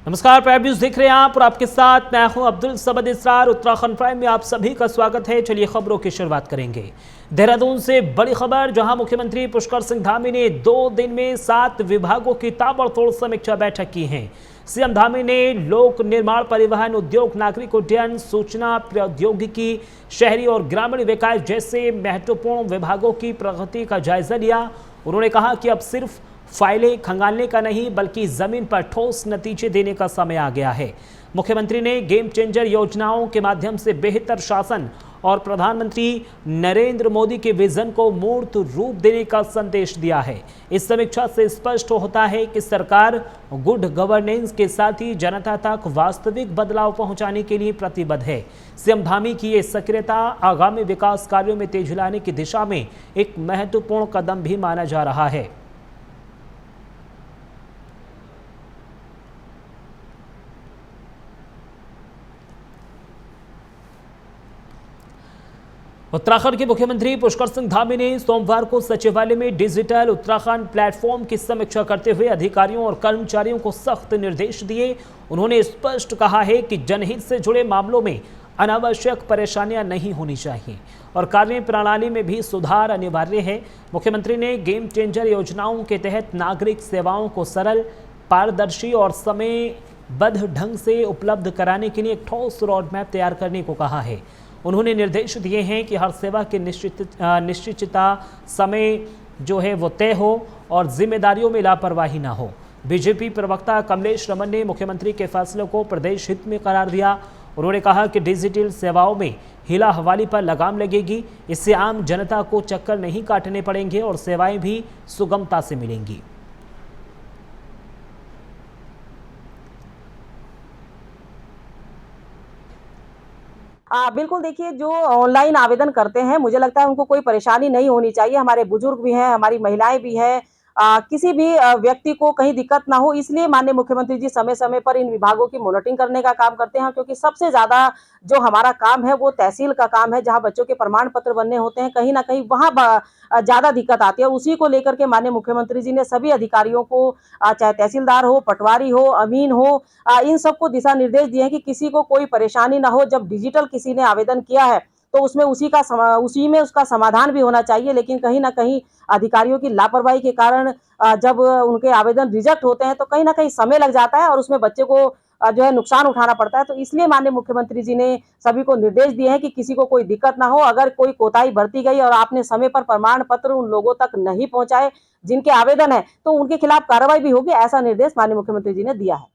नमस्कार, prime news देख रहे हैं आप और आपके साथ मैं हूं अब्दुल समद इसरार। उत्तराखंड प्राइम में आप सभी का स्वागत है। चलिए खबरों की शुरुआत करेंगे देहरादून से। बड़ी खबर, जहां मुख्यमंत्री पुष्कर सिंह धामी ने 2 दिन में 7 विभागों की ताबड़तोड़ समीक्षा बैठक की है। सीएम धामी ने लोक निर्माण, परिवहन, उद्योग, नागरिक उड्डयन, सूचना प्रौद्योगिकी, शहरी और ग्रामीण विकास जैसे महत्वपूर्ण विभागों की प्रगति का जायजा लिया। उन्होंने कहा कि अब सिर्फ फाइलें खंगालने का नहीं बल्कि जमीन पर ठोस नतीजे देने का समय आ गया है। मुख्यमंत्री ने गेम चेंजर योजनाओं के माध्यम से बेहतर शासन और प्रधानमंत्री नरेंद्र मोदी के विजन को मूर्त रूप देने का संदेश दिया है। इस समीक्षा से स्पष्ट होता है कि सरकार गुड गवर्नेंस के साथ ही जनता तक वास्तविक बदलाव पहुंचाने के लिए प्रतिबद्ध है। सीएम धामी की ये सक्रियता आगामी विकास कार्यों में तेजी लाने की दिशा में एक महत्वपूर्ण कदम भी माना जा रहा है। उत्तराखंड के मुख्यमंत्री पुष्कर सिंह धामी ने सोमवार को सचिवालय में डिजिटल उत्तराखंड प्लेटफॉर्म की समीक्षा करते हुए अधिकारियों और कर्मचारियों को सख्त निर्देश दिए। उन्होंने स्पष्ट कहा है कि जनहित से जुड़े मामलों में अनावश्यक परेशानियां नहीं होनी चाहिए और कार्य प्रणाली में भी सुधार अनिवार्य है। मुख्यमंत्री ने गेम चेंजर योजनाओं के तहत नागरिक सेवाओं को सरल, पारदर्शी और समयबद्ध ढंग से उपलब्ध कराने के लिए एक ठोस रोड मैप तैयार करने को कहा है। उन्होंने निर्देश दिए हैं कि हर सेवा की निश्चितता, समय जो है वो तय हो और जिम्मेदारियों में लापरवाही ना हो। बीजेपी प्रवक्ता कमलेश रमन ने मुख्यमंत्री के फैसले को प्रदेश हित में करार दिया। उन्होंने कहा कि डिजिटल सेवाओं में हिला हवाली पर लगाम लगेगी। इससे आम जनता को चक्कर नहीं काटने पड़ेंगे और सेवाएं भी सुगमता से मिलेंगी। बिल्कुल देखिए, जो ऑनलाइन आवेदन करते हैं मुझे लगता है उनको कोई परेशानी नहीं होनी चाहिए। हमारे बुजुर्ग भी हैं, हमारी महिलाएँ भी हैं, किसी भी व्यक्ति को कहीं दिक्कत ना हो, इसलिए माननीय मुख्यमंत्री जी समय-समय पर इन विभागों की मॉनिटरिंग करने का काम करते हैं, क्योंकि सबसे ज़्यादा जो हमारा काम है वो तहसील का काम है, जहाँ बच्चों के प्रमाण पत्र बनने होते हैं, कहीं न कहीं वहाँ ज़्यादा दिक्कत आती है। उसी को लेकर के माननीय मुख्यमंत्री जी ने सभी अधिकारियों को, चाहे तहसीलदार हो, पटवारी हो, अमीन हो, इन सबको दिशा निर्देश दिए हैं कि किसी को कोई परेशानी ना हो। जब डिजिटल किसी ने आवेदन किया है तो उसमें उसी में उसका समाधान भी होना चाहिए, लेकिन कहीं न कहीं अधिकारियों की लापरवाही के कारण जब उनके आवेदन रिजेक्ट होते हैं तो कहीं न कहीं समय लग जाता है और उसमें बच्चे को जो है नुकसान उठाना पड़ता है। तो इसलिए माननीय मुख्यमंत्री जी ने सभी को निर्देश दिए हैं कि किसी को कोई दिक्कत ना हो। अगर कोई कोताही बरती गई और आपने समय पर प्रमाण पत्र उन लोगों तक नहीं पहुँचाए जिनके आवेदन है, तो उनके खिलाफ कार्रवाई भी होगी। ऐसा निर्देश माननीय मुख्यमंत्री जी ने दिया है।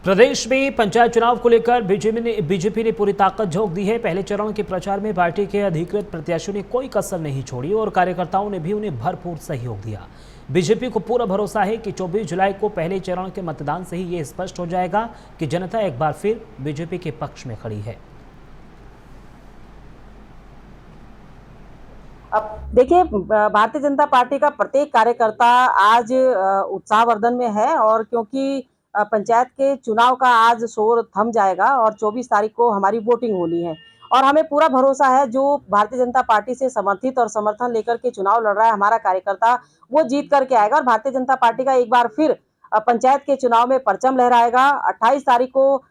प्रदेश में पंचायत चुनाव को लेकर बीजेपी ने पूरी ताकत झोंक दी है। पहले चरण के प्रचार में पार्टी के अधिकृत प्रत्याशियों ने कोई कसर नहीं छोड़ी और कार्यकर्ताओं ने भी उन्हें भरपूर सहयोग दिया। बीजेपी को पूरा भरोसा है कि 24 जुलाई को पहले चरण के मतदान से ही ये स्पष्ट हो जाएगा कि जनता एक बार फिर बीजेपी के पक्ष में खड़ी है। अब देखिए, भारतीय जनता पार्टी का प्रत्येक कार्यकर्ता आज उत्साहवर्धन में है, और क्योंकि पंचायत के चुनाव का आज शोर थम जाएगा और 24 तारीख को हमारी वोटिंग होनी है, और हमें पूरा भरोसा है जो भारतीय जनता पार्टी से समर्थित और समर्थन लेकर के चुनाव लड़ रहा है हमारा कार्यकर्ता, वो जीत करके आएगा और भारतीय जनता पार्टी का एक बार फिर पंचायत के चुनाव में परचम लहराएगा। 28 तारीख को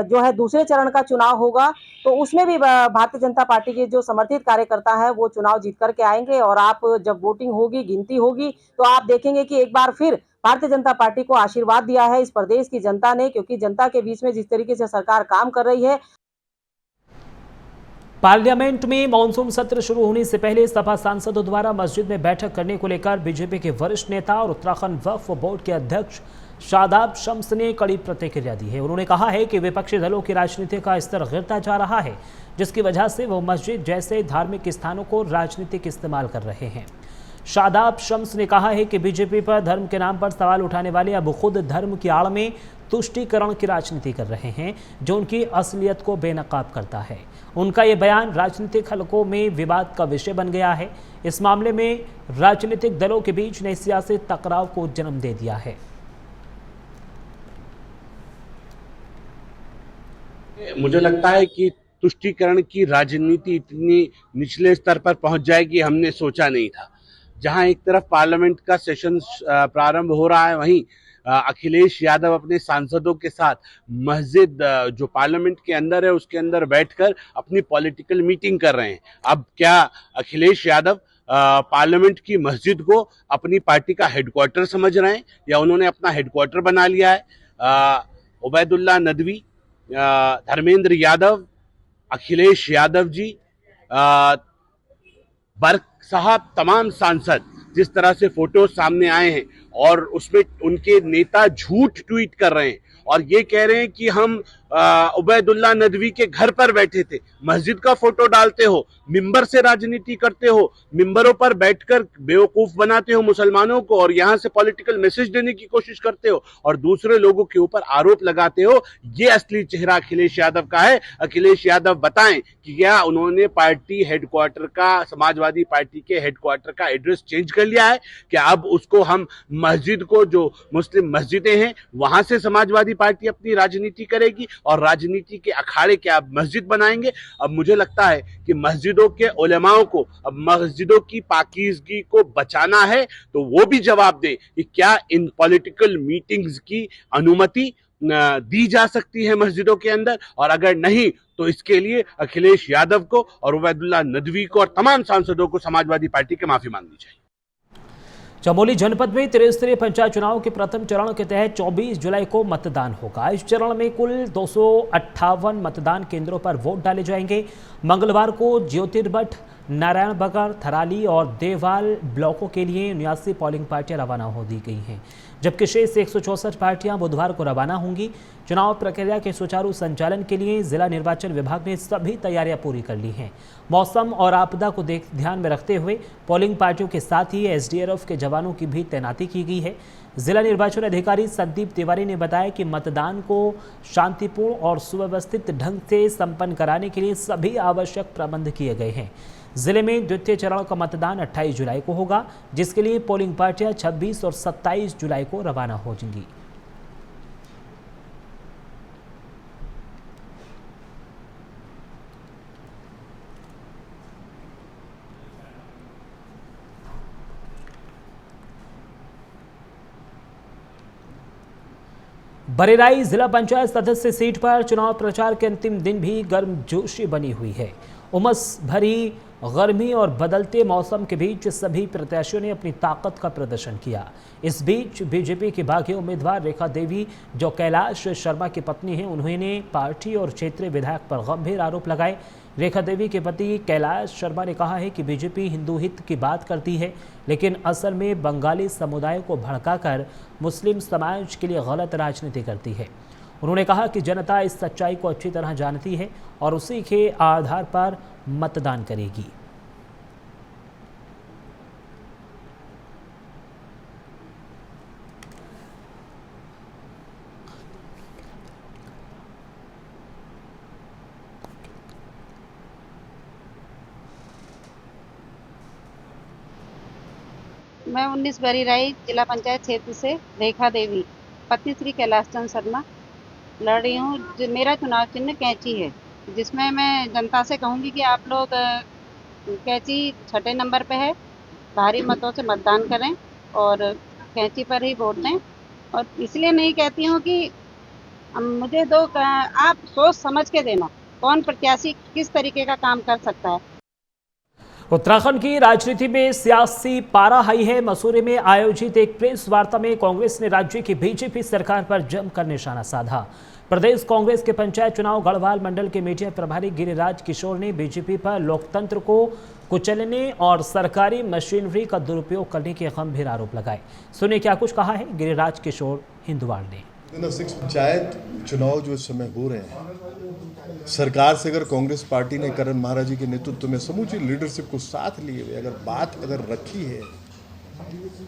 जो है दूसरे चरण का चुनाव होगा, तो उसमें भी भारतीय जनता पार्टी के जो समर्थित कार्यकर्ता है वो चुनाव जीत करके आएंगे, और आप जब वोटिंग होगी, गिनती होगी, तो आप देखेंगे कि एक बार फिर भारतीय जनता पार्टी को आशीर्वाद दिया है इस प्रदेश की जनता ने, क्योंकि जनता के बीच में जिस तरीके से सरकार काम कर रही है। पार्लियामेंट में मानसून सत्र शुरू होने से पहले सपा सांसदों द्वारा मस्जिद में बैठक करने को लेकर बीजेपी के वरिष्ठ नेता और उत्तराखंड वक्फ बोर्ड के अध्यक्ष शादाब शम्स ने कड़ी प्रतिक्रिया दी है। उन्होंने कहा है कि विपक्षी दलों की राजनीति का स्तर गिरता जा रहा है, जिसकी वजह से वो मस्जिद जैसे धार्मिक स्थानों को राजनीतिक इस्तेमाल कर रहे हैं। शादाब शम्स ने कहा है कि बीजेपी पर धर्म के नाम पर सवाल उठाने वाले अब खुद धर्म की आड़ में तुष्टीकरण की राजनीति कर रहे हैं, जो उनकी असलियत को बेनकाब करता है। उनका ये बयान राजनीतिक हलकों में विवाद का विषय बन गया है। इस मामले में राजनीतिक दलों के बीच नए सियासी टकराव को जन्म दे दिया है। मुझे लगता है कि तुष्टीकरण की राजनीति इतनी निचले स्तर पर पहुंच जाएगी, हमने सोचा नहीं था। जहां एक तरफ पार्लियामेंट का सेशन प्रारंभ हो रहा है, वहीं अखिलेश यादव अपने सांसदों के साथ मस्जिद जो पार्लियामेंट के अंदर है उसके अंदर बैठकर अपनी पॉलिटिकल मीटिंग कर रहे हैं। अब क्या अखिलेश यादव पार्लियामेंट की मस्जिद को अपनी पार्टी का हेडक्वार्टर समझ रहे हैं या उन्होंने अपना हेडक्वार्टर बना लिया है? उबैदुल्ला नदवी, धर्मेंद्र यादव, अखिलेश यादव जी, बर्क साहब, तमाम सांसद जिस तरह से फोटो सामने आए हैं और उसमें उनके नेता झूठ ट्वीट कर रहे हैं और ये कह रहे हैं कि हम उबैदुल्ला नदवी के घर पर बैठे थे। मस्जिद का फोटो डालते हो, मिंबर से राजनीति करते हो, मिंबरों पर बैठकर बेवकूफ बनाते हो मुसलमानों को और यहां से पॉलिटिकल मैसेज देने की कोशिश करते हो और दूसरे लोगों के ऊपर आरोप लगाते हो। ये असली चेहरा अखिलेश यादव का है। अखिलेश यादव बताएं कि क्या उन्होंने पार्टी हेडक्वार्टर का, समाजवादी पार्टी के हेडक्वार्टर का एड्रेस चेंज कर लिया है? क्या अब उसको हम मस्जिद को, जो मुस्लिम मस्जिदें हैं वहां से समाजवादी पार्टी अपनी राजनीति करेगी और राजनीति के अखाड़े क्या अब मस्जिद बनाएंगे? अब मुझे लगता है कि मस्जिदों के उलेमाओं को, अब मस्जिदों की पाकीज़गी को बचाना है तो वो भी जवाब दें कि क्या इन पॉलिटिकल मीटिंग्स की अनुमति दी जा सकती है मस्जिदों के अंदर, और अगर नहीं तो इसके लिए अखिलेश यादव को और उबैदुल्ला नदवी को और तमाम सांसदों को समाजवादी पार्टी की माफी मांगनी चाहिए। चमोली जनपद में त्रिस्तरीय पंचायत चुनाव के प्रथम चरण के तहत 24 जुलाई को मतदान होगा। इस चरण में कुल 258 मतदान केंद्रों पर वोट डाले जाएंगे। मंगलवार को ज्योतिर्भट, नारायणबगर, थराली और देवाल ब्लॉकों के लिए 79 पोलिंग पार्टियां रवाना हो दी गई हैं, जबकि शेष 164 पार्टियां बुधवार को रवाना होंगी। चुनाव प्रक्रिया के सुचारू संचालन के लिए जिला निर्वाचन विभाग ने सभी तैयारियां पूरी कर ली हैं। मौसम और आपदा को ध्यान में रखते हुए पोलिंग पार्टियों के साथ ही एसडीआरएफ के जवानों की भी तैनाती की गई है। जिला निर्वाचन अधिकारी संदीप तिवारी ने बताया कि मतदान को शांतिपूर्ण और सुव्यवस्थित ढंग से संपन्न कराने के लिए सभी आवश्यक प्रबंध किए गए हैं। जिले में द्वितीय चरण का मतदान 28 जुलाई को होगा, जिसके लिए पोलिंग पार्टियां 26 और 27 जुलाई को रवाना हो जाएंगी। बरेराई जिला पंचायत सदस्य सीट पर चुनाव प्रचार के अंतिम दिन भी गर्मजोशी बनी हुई है। उमस भरी गर्मी और बदलते मौसम के बीच सभी प्रत्याशियों ने अपनी ताकत का प्रदर्शन किया। इस बीच बीजेपी की बागी उम्मीदवार रेखा देवी, जो कैलाश शर्मा की पत्नी हैं, उन्होंने पार्टी और क्षेत्रीय विधायक पर गंभीर आरोप लगाए। रेखा देवी के पति कैलाश शर्मा ने कहा है कि बीजेपी हिंदू हित की बात करती है, लेकिन असल में बंगाली समुदाय को भड़काकर मुस्लिम समाज के लिए गलत राजनीति करती है। उन्होंने कहा कि जनता इस सच्चाई को अच्छी तरह जानती है और उसी के आधार पर मतदान करेगी। मैं 19 बरेराई जिला पंचायत क्षेत्र से रेखा देवी, पत्नी श्री कैलाश चंद शर्मा लड़ रही हूँ। मेरा चुनाव चिन्ह कैंची है, जिसमें मैं जनता से कहूँगी कि आप लोग कैंची 6 नंबर पे है, भारी मतों से मतदान करें और कैंची पर ही वोट दें। और इसलिए नहीं कहती हूँ कि मुझे दो, आप सोच समझ के देना कौन प्रत्याशी किस तरीके का काम कर सकता है। उत्तराखंड की राजनीति में सियासी पारा हाई है। मसूरी में आयोजित एक प्रेस वार्ता में कांग्रेस ने राज्य की बीजेपी सरकार पर जमकर निशाना साधा। प्रदेश कांग्रेस के पंचायत चुनाव गढ़वाल मंडल के मीडिया प्रभारी गिरिराज किशोर ने बीजेपी पर लोकतंत्र को कुचलने और सरकारी मशीनरी का दुरुपयोग करने के गंभीर आरोप लगाए। सुनिए क्या कुछ कहा है गिरिराज किशोर हिंदुवाड़ ने। पंचायत चुनाव जो इस समय हो रहे हैं, सरकार से अगर कांग्रेस पार्टी ने करण महाराज जी के नेतृत्व में समूची लीडरशिप को साथ लिए हुए अगर रखी है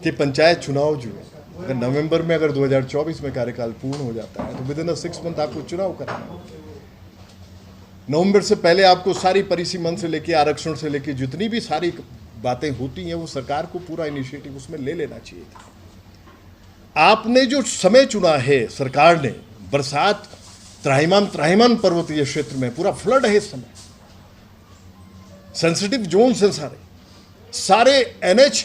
कि पंचायत चुनाव जो है, अगर नवंबर में अगर 2024 में कार्यकाल पूर्ण हो जाता है तो विद इन 6 मंथ आपको चुनाव कराना है। नवंबर से पहले आपको सारी परिसीमन से लेके आरक्षण से लेके जितनी भी सारी बातें होती हैं वो सरकार को पूरा इनिशिएटिव उसमें ले लेना चाहिए था। आपने जो समय चुना है सरकार ने, बरसात त्राहिमाम पर्वतीय क्षेत्र में पूरा फ्लड है इस समय, सेंसिटिव जोन से सारे एनएच,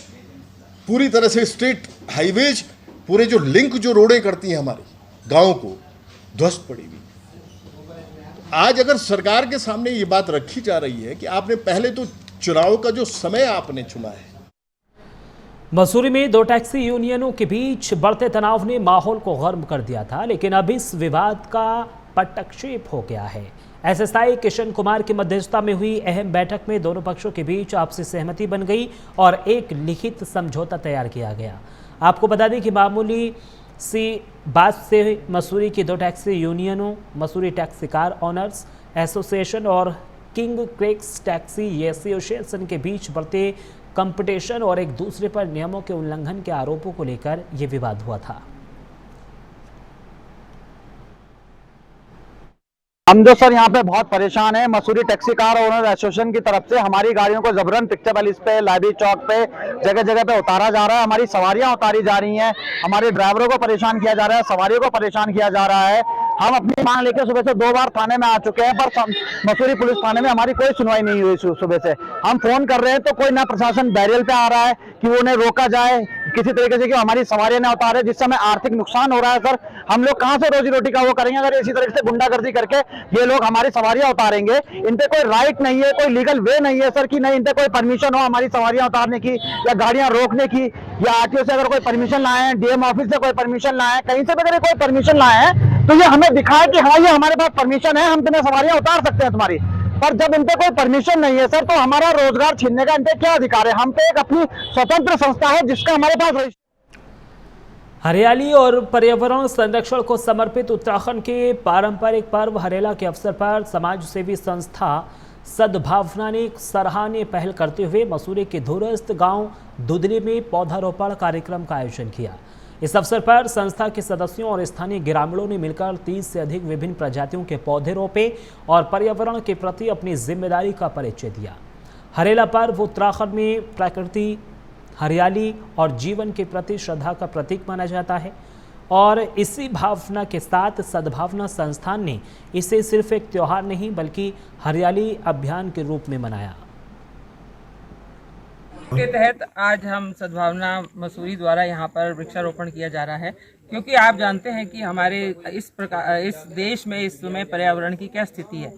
पूरी तरह से स्टेट हाईवेज पूरे जो लिंक जो रोडें करती हैं हमारी गाँव को, ध्वस्त पड़ी हुई। आज अगर सरकार के सामने ये बात रखी जा रही है कि आपने पहले तो चुनाव का जो समय आपने चुना है। मसूरी में दो टैक्सी यूनियनों के बीच बढ़ते तनाव ने माहौल को गर्म कर दिया था, लेकिन अब इस विवाद का पटक्षेप हो गया है। एसएसआई किशन कुमार की मध्यस्थता में हुई अहम बैठक में दोनों पक्षों के बीच आपसी सहमति बन गई और एक लिखित समझौता तैयार किया गया। आपको बता दें कि मामूली सी बात से मसूरी की दो टैक्सी यूनियनों, Mussoorie taxi car owners association और किंग क्रेक्स टैक्सी एसोसिएशन के बीच बढ़ते कंपटीशन और एक दूसरे पर नियमों के उल्लंघन के आरोपों को लेकर यह विवाद हुआ था। हम जो सर यहाँ पे बहुत परेशान है, Mussoorie taxi car owner association की तरफ से हमारी गाड़ियों को जबरन पिक्चर पैलेस पे, लाइब्रेरी चौक पे, जगह जगह पे उतारा जा रहा है। हमारी सवारियां उतारी जा रही हैं, हमारे ड्राइवरों को परेशान किया जा रहा है, सवारियों को परेशान किया जा रहा है। हम अपनी मांग लेकर सुबह से 2 बार थाने में आ चुके हैं, पर मसूरी पुलिस थाने में हमारी कोई सुनवाई नहीं हुई। सुबह से हम फोन कर रहे हैं तो कोई ना प्रशासन बैरियर पे आ रहा है कि वो उन्हें रोका जाए किसी तरीके से कि हमारी सवारियां ना उतारे, जिससे हमें आर्थिक नुकसान हो रहा है। सर हम लोग कहां से रोजी रोटी का वो करेंगे अगर इसी तरह से गुंडागर्दी करके ये लोग हमारी सवारियां उतारेंगे। इन पे कोई राइट नहीं है, कोई लीगल वे नहीं है सर कि नहीं इन पे कोई परमिशन हो हमारी सवारियां उतारने की या गाड़ियां रोकने की, या आरटीओ से अगर कोई परमिशन लाए हैं, डीएम ऑफिस से कोई परमिशन लाए हैं, कहीं से भी अगर कोई परमिशन लाए हैं तो ये हमें दिखाए कि हाँ ये हमारे पास परमिशन है, हम तुम्हें सवारियां उतार सकते हैं तुम्हारी। पर जब इन पे कोई परमिशन नहीं है सर तो हमारा रोजगार छीनने का इन पे क्या अधिकार है? हम पे एक अपनी स्वतंत्र संस्था है जिसका हमारे पास। हरियाली और पर्यावरण संरक्षण को समर्पित उत्तराखंड के पारंपरिक पर्व हरेला के अवसर पर समाज सेवी संस्था सद्भावना ने एक सराहनीय पहल करते हुए मसूरी के दूरस्थ गांव दुदली में पौधारोपण कार्यक्रम का आयोजन किया। इस अवसर पर संस्था के सदस्यों और स्थानीय ग्रामीणों ने मिलकर 30 से अधिक विभिन्न प्रजातियों के पौधे रोपे और पर्यावरण के प्रति अपनी जिम्मेदारी का परिचय दिया। हरेला पर्व उत्तराखंड में प्रकृति, हरियाली और जीवन के प्रति श्रद्धा का प्रतीक माना जाता है और इसी भावना के साथ सद्भावना संस्थान ने इसे सिर्फ एक त्योहार नहीं बल्कि हरियाली अभियान के रूप में मनाया। के तहत आज हम सद्भावना मसूरी द्वारा यहाँ पर वृक्षारोपण किया जा रहा है, क्योंकि आप जानते हैं कि हमारे इस देश में इस समय पर्यावरण की क्या स्थिति है।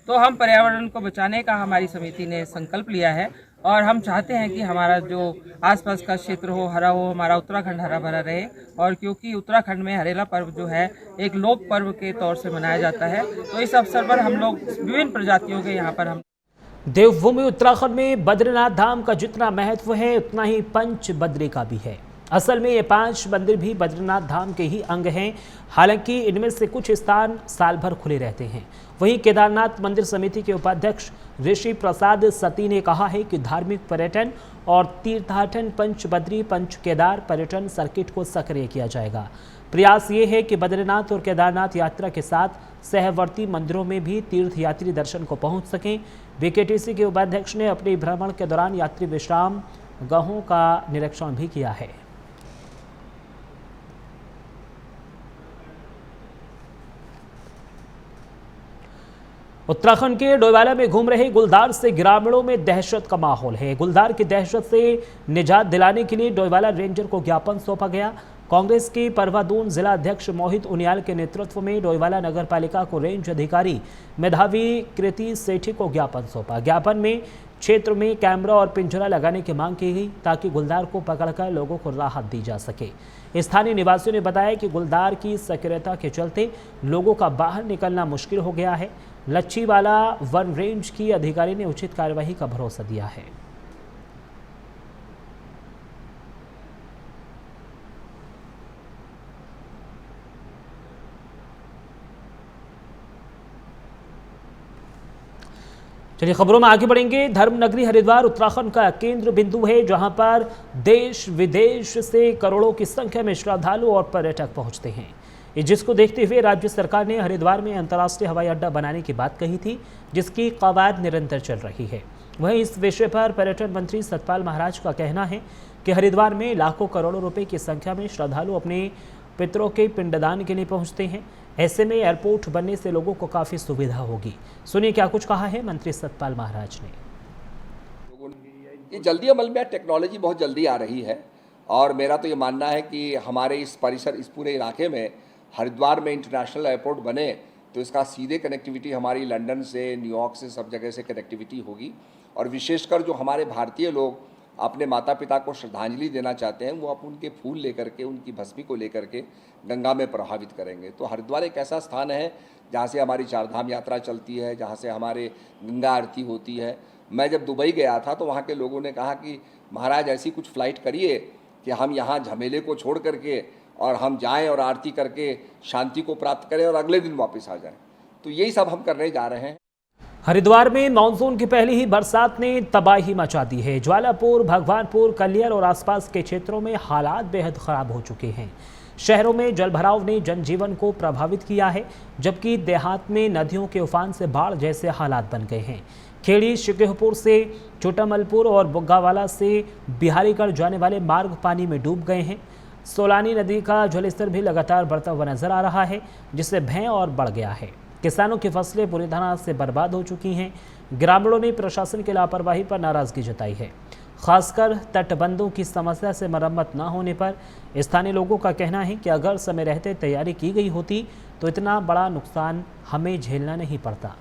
तो हम पर्यावरण को बचाने का हमारी समिति ने संकल्प लिया है और हम चाहते हैं कि हमारा जो आसपास का क्षेत्र हो हरा हो, हमारा उत्तराखंड हरा भरा रहे। और क्योंकि उत्तराखंड में हरेला पर्व जो है एक लोक पर्व के तौर से मनाया जाता है, तो इस अवसर पर हम लोग विभिन्न प्रजातियों के यहाँ पर हम देवभूमि उत्तराखंड में बद्रीनाथ धाम का जितना महत्व है उतना ही पंच बद्री का भी है। असल में ये 5 मंदिर भी बद्रीनाथ धाम के ही अंग हैं। हालांकि इनमें से कुछ स्थान साल भर खुले रहते हैं। वहीं केदारनाथ मंदिर समिति के उपाध्यक्ष ऋषि प्रसाद सती ने कहा है कि धार्मिक पर्यटन और तीर्थाटन पंच बद्री पंच केदार पर्यटन सर्किट को सक्रिय किया जाएगा। प्रयास ये है कि बद्रीनाथ और केदारनाथ यात्रा के साथ सहवर्ती मंदिरों में भी तीर्थयात्री दर्शन को पहुंच सकें। बीकेटीसी के उपाध्यक्ष ने अपने भ्रमण के दौरान यात्री विश्राम गृहों का निरीक्षण भी किया है। उत्तराखंड के डोईवाला में घूम रहे गुलदार से ग्रामीणों में दहशत का माहौल है। गुलदार की दहशत से निजात दिलाने के लिए डोईवाला रेंजर को ज्ञापन सौंपा गया। कांग्रेस की परवादून जिला अध्यक्ष मोहित उनियाल के नेतृत्व में डोईवाला नगर पालिका को रेंज अधिकारी मेधावी कृति सेठी को ज्ञापन सौंपा। ज्ञापन में क्षेत्र में कैमरा और पिंजरा लगाने की मांग की गई ताकि गुलदार को पकड़कर लोगों को राहत दी जा सके। स्थानीय निवासियों ने बताया कि गुलदार की सक्रियता के चलते लोगों का बाहर निकलना मुश्किल हो गया है। लच्छीवाला वन रेंज की अधिकारी ने उचित कार्यवाही का भरोसा दिया है। चलिए खबरों में आगे बढ़ेंगे। धर्मनगरी हरिद्वार उत्तराखंड का केंद्र बिंदु है, जहां पर देश विदेश से करोड़ों की संख्या में श्रद्धालु और पर्यटक पहुंचते हैं। जिसको देखते हुए राज्य सरकार ने हरिद्वार में अंतर्राष्ट्रीय हवाई अड्डा बनाने की बात कही थी, जिसकी कवायद निरंतर चल रही है। वहीं इस विषय पर पर्यटन मंत्री सतपाल महाराज का कहना है कि हरिद्वार में लाखों करोड़ों रुपए की संख्या में श्रद्धालु अपने पितरों के पिंडदान के लिए पहुंचते हैं। ऐसे में एयरपोर्ट बनने से लोगों को काफ़ी सुविधा होगी। सुनिए क्या कुछ कहा है मंत्री सतपाल महाराज ने। ये जल्दी अमल में टेक्नोलॉजी बहुत जल्दी आ रही है और मेरा तो ये मानना है कि हमारे इस परिसर, इस पूरे इलाके में हरिद्वार में इंटरनेशनल एयरपोर्ट बने तो इसका सीधे कनेक्टिविटी हमारी लंदन से, न्यूयॉर्क से, सब जगह से कनेक्टिविटी होगी। और विशेषकर जो हमारे भारतीय लोग अपने माता पिता को श्रद्धांजलि देना चाहते हैं, वो आप उनके फूल लेकर के, उनकी भस्मी को लेकर के गंगा में प्रवाहित करेंगे। तो हरिद्वार एक ऐसा स्थान है जहाँ से हमारी चारधाम यात्रा चलती है, जहाँ से हमारे गंगा आरती होती है। मैं जब दुबई गया था तो वहाँ के लोगों ने कहा कि महाराज ऐसी कुछ फ़्लाइट करिए कि हम यहाँ झमेले को छोड़ करके और हम जाएं और आरती करके शांति को प्राप्त करें और अगले दिन वापस आ जाएं। तो यही सब हम करने जा रहे हैं। हरिद्वार में मानसून की पहली ही बरसात ने तबाही मचा दी है। ज्वालापुर, भगवानपुर, कलियर और आसपास के क्षेत्रों में हालात बेहद खराब हो चुके हैं। शहरों में जलभराव ने जनजीवन को प्रभावित किया है, जबकि देहात में नदियों के उफान से बाढ़ जैसे हालात बन गए हैं। खेड़ी, शिकरपुर से छोटामलपुर और बुग्गावाला से बिहारीगढ़ जाने वाले मार्ग पानी में डूब गए हैं। सोलानी नदी का जलस्तर भी लगातार बढ़ता हुआ नजर आ रहा है, जिससे भय और बढ़ गया है। किसानों की फसलें बुरी तरह से बर्बाद हो चुकी हैं। ग्रामीणों ने प्रशासन की लापरवाही पर नाराजगी जताई है, खासकर तटबंधों की समस्या से मरम्मत न होने पर। स्थानीय लोगों का कहना है कि अगर समय रहते तैयारी की गई होती तो इतना बड़ा नुकसान हमें झेलना नहीं पड़ता।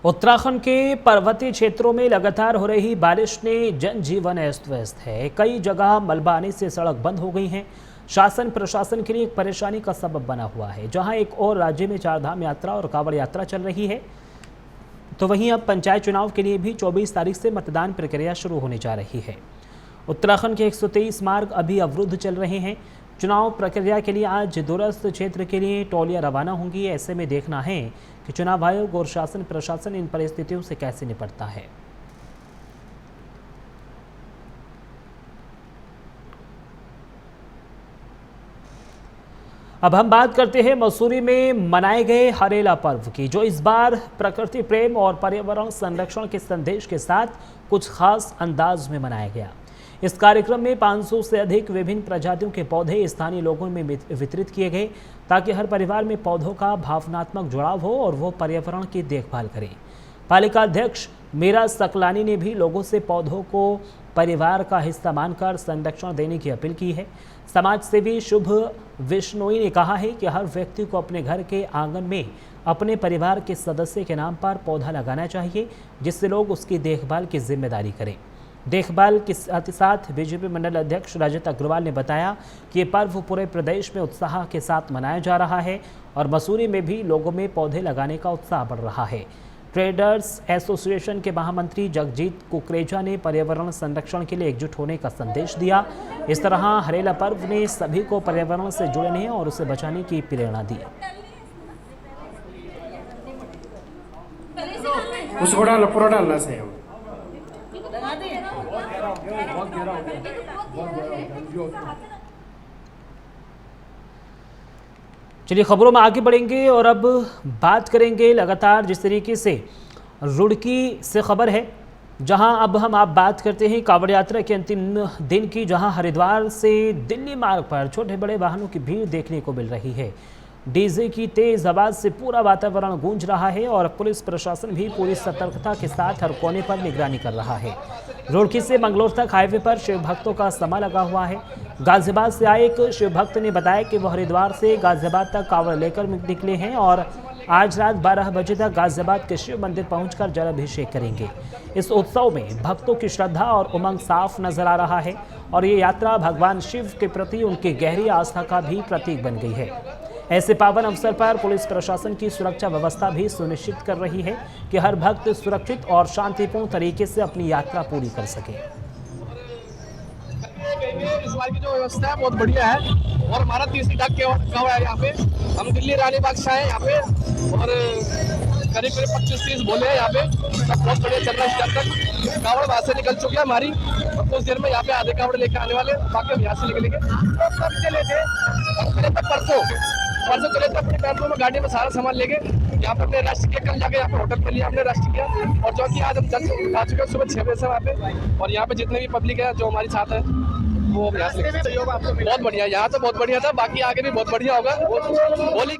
उत्तराखंड के पर्वतीय क्षेत्रों में लगातार हो रही बारिश ने जनजीवन अस्त व्यस्त है। कई जगह मलबा आने से सड़क बंद हो गई हैं। शासन प्रशासन के लिए एक परेशानी का सबब बना हुआ है। जहां एक और राज्य में चारधाम यात्रा और कांवड़ यात्रा चल रही है, तो वहीं अब पंचायत चुनाव के लिए भी 24 तारीख से मतदान प्रक्रिया शुरू होने जा रही है। उत्तराखंड के 123 मार्ग अभी अवरुद्ध चल रहे हैं। चुनाव प्रक्रिया के लिए आज दूरस्थ क्षेत्र के लिए टोलियां रवाना होंगी। ऐसे में देखना है कि चुनाव आयोग और शासन प्रशासन इन परिस्थितियों से कैसे निपटता है। अब हम बात करते हैं मसूरी में मनाए गए हरेला पर्व की, जो इस बार प्रकृति प्रेम और पर्यावरण संरक्षण के संदेश के साथ कुछ खास अंदाज में मनाया गया। इस कार्यक्रम में 500 से अधिक विभिन्न प्रजातियों के पौधे स्थानीय लोगों में वितरित किए गए, ताकि हर परिवार में पौधों का भावनात्मक जुड़ाव हो और वो पर्यावरण की देखभाल करें। पालिका अध्यक्ष मीरा सकलानी ने भी लोगों से पौधों को परिवार का हिस्सा मानकर संरक्षण देने की अपील की है। समाज सेवी शुभ विश्नोई ने कहा है कि हर व्यक्ति को अपने घर के आंगन में अपने परिवार के सदस्य के नाम पर पौधा लगाना चाहिए, जिससे लोग उसकी देखभाल की जिम्मेदारी करें। देखभाल के साथ ही साथ बीजेपी मंडल अध्यक्ष रजत अग्रवाल ने बताया कि ये पर्व पूरे प्रदेश में उत्साह के साथ मनाया जा रहा है और मसूरी में भी लोगों में पौधे लगाने का उत्साह बढ़ रहा है। ट्रेडर्स एसोसिएशन के महामंत्री जगजीत कुकरेजा ने पर्यावरण संरक्षण के लिए एकजुट होने का संदेश दिया। इस तरह हरेला पर्व ने सभी को पर्यावरण से जुड़ने और उसे बचाने की प्रेरणा दी। पूरा डालना से चलिए खबरों में आगे बढ़ेंगे और अब बात करेंगे लगातार जिस तरीके से रुड़की से खबर है, जहां अब हम आप बात करते हैं कांवड़ यात्रा के अंतिम दिन की, जहां हरिद्वार से दिल्ली मार्ग पर छोटे बड़े वाहनों की भीड़ देखने को मिल रही है। डीजे की तेज आवाज से पूरा वातावरण गूंज रहा है और पुलिस प्रशासन भी पूरी सतर्कता के साथ हर कोने पर निगरानी कर रहा है। रुड़की से मंगलोर तक हाईवे पर शिव भक्तों का समा लगा हुआ है। गाजियाबाद से आए एक शिव भक्त ने बताया कि वह हरिद्वार से गाजियाबाद तक कांवड़ लेकर निकले हैं और आज रात 12 बजे तक गाजियाबाद के शिव मंदिर पहुंचकर जलाभिषेक करेंगे। इस उत्सव में भक्तों की श्रद्धा और उमंग साफ नजर आ रहा है और ये यात्रा भगवान शिव के प्रति उनकी गहरी आस्था का भी प्रतीक बन गई है। ऐसे पावन अवसर पर पुलिस प्रशासन की सुरक्षा व्यवस्था भी सुनिश्चित कर रही है कि हर भक्त सुरक्षित और शांतिपूर्ण तरीके से अपनी यात्रा पूरी कर सके। इस बार की जो व्यवस्था है बहुत बढ़िया है और हमारा 30 डाक कांवड़ है यहाँ पे। हम दिल्ली रानीबाग से आए यहाँ पे और करीब 25-30 बोले हैं यहाँ पे। सब बहुत बढ़िया चल रहा है। तक कांवड़ वहाँ से निकल चुकी है हमारी और कुछ देर में यहाँ पे आधे कांवड़ लेकर आने वाले, बाकी हम यहाँ से निकलेंगे। चले थे परसों चले थे अपने टेम्पो में, गाड़ी में सारा सामान लेके यहाँ पे अपने राष्ट्रीय कल जाके यहाँ पे होटल पे लिया हमने राष्ट्रीय, और जो कि आज हम आ चुके हैं सुबह 6 बजे से वहाँ पे। और यहाँ पे जितने भी पब्लिक है जो हमारे साथ है वो यहाँ से बहुत बढ़िया, यहाँ तो बहुत बढ़िया था, बाकी आगे भी बहुत बढ़िया होगा। होली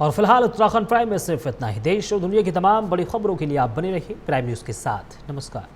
और फिलहाल उत्तराखंड प्राइम में सिर्फ इतना ही। देश और दुनिया की तमाम बड़ी खबरों के लिए आप बने रहिए प्राइम न्यूज़ के साथ। नमस्कार।